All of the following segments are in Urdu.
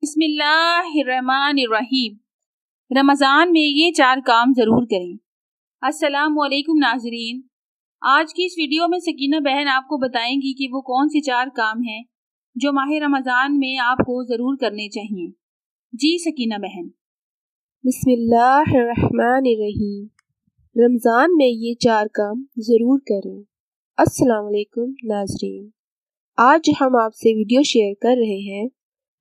بسم اللہ الرحمن الرحیم۔ رمضان میں یہ 4 کام ضرور کریں۔ السلام علیکم ناظرین، آج کی اس ویڈیو میں سکینہ بہن آپ کو بتائیں گی کہ وہ کون سے 4 کام ہیں جو ماہ رمضان میں آپ کو ضرور کرنے چاہیے۔ جی سکینہ بہن۔ بسم اللہ الرحمن الرحیم۔ رمضان میں یہ 4 کام ضرور کریں۔ السلام علیکم ناظرین، آج جو ہم آپ سے ویڈیو شیئر کر رہے ہیں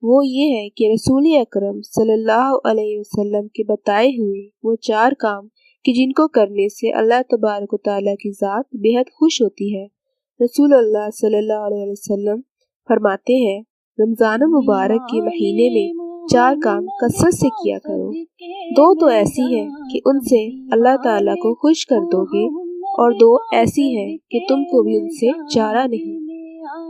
وہ یہ ہے کہ رسول اکرم صلی اللہ علیہ وسلم کے بتائے ہوئے وہ 4 کام کہ جن کو کرنے سے اللہ تبارک و تعالیٰ کی ذات بہت خوش ہوتی ہے۔ رسول اللہ صلی اللہ علیہ وسلم فرماتے ہیں، رمضان مبارک کے مہینے میں 4 کام کثرت سے کیا کرو۔ 2 تو ایسی ہیں کہ ان سے اللہ تعالیٰ کو خوش کر دو گے، اور 2 ایسی ہیں کہ تم کو بھی ان سے چارہ نہیں۔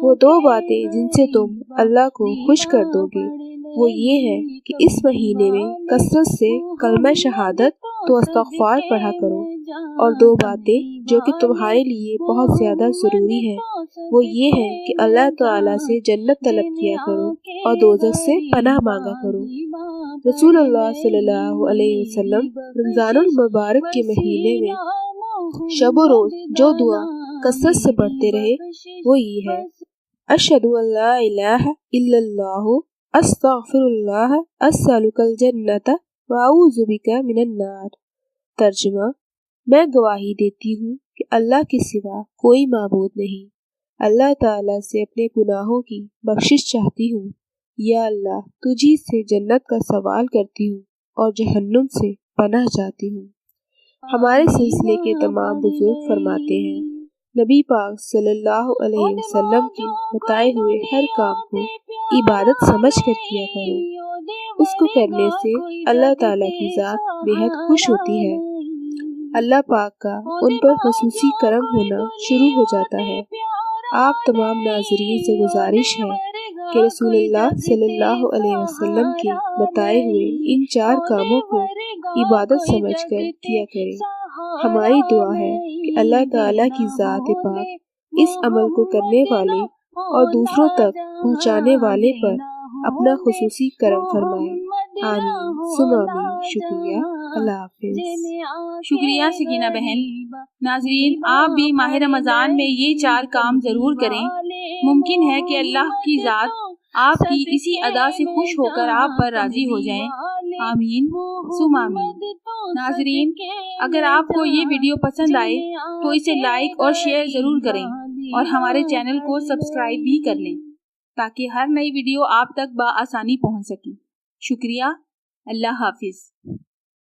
وہ 2 باتیں جن سے تم اللہ کو خوش کر دو گے وہ یہ ہے کہ اس مہینے میں کثرت سے کلمہ شہادت تو استغفار پڑھا کرو، اور 2 باتیں جو کہ تمہارے لیے بہت زیادہ ضروری ہیں وہ یہ ہے کہ اللہ تعالیٰ سے جنت طلب کیا کرو اور دوزخ سے پناہ مانگا کرو۔ رسول اللہ صلی اللہ علیہ وسلم رمضان المبارک کے مہینے میں شب و روز جو دعا کثرت سے پڑھتے رہے وہ یہ ہے، اشہد ان لا الہ الا اللہ استغفر اللہ اسألک الجنۃ واعوذ بک من النار۔ ترجمہ، میں گواہی دیتی ہوں کہ اللہ کے سوا کوئی معبود نہیں، اللہ تعالیٰ سے اپنے گناہوں کی بخشش چاہتی ہوں، یا اللہ تجھی سے جنت کا سوال کرتی ہوں اور جہنم سے پناہ چاہتی ہوں۔ ہمارے سلسلے کے تمام بزرگ فرماتے ہیں، نبی پاک صلی اللہ علیہ وسلم کے بتائے ہوئے ہر کام کو عبادت سمجھ کر کیا کرو، اس کو کرنے سے اللہ تعالیٰ کی ذات بہت خوش ہوتی ہے، اللہ پاک کا ان پر خصوصی کرم ہونا شروع ہو جاتا ہے۔ آپ تمام ناظرین سے گزارش ہے کہ رسول اللہ صلی اللہ علیہ وسلم کے بتائے ہوئے ان 4 کاموں کو عبادت سمجھ کر کیا کریں۔ ہماری دعا ہے کہ اللہ تعالیٰ کی ذات پاک اس عمل کو کرنے والے اور دوسروں تک پہنچانے والے پر اپنا خصوصی کرم فرمائے، آمین ثم آمین۔ شکریہ، اللہ حافظ۔ شکریہ سکینہ بہن۔ ناظرین، آپ بھی ماہ رمضان میں یہ 4 کام ضرور کریں۔ ممکن ہے کہ اللہ کی ذات آپ کی اسی ادا سے خوش ہو کر آپ پر راضی ہو جائیں، آمین ثم آمین۔ ناظرین، اگر آپ کو یہ ویڈیو پسند آئے تو اسے لائک اور شیئر ضرور کریں، اور ہمارے چینل کو سبسکرائب بھی کر لیں تاکہ ہر نئی ویڈیو آپ تک بآسانی پہنچ سکے۔ شکریہ، اللہ حافظ۔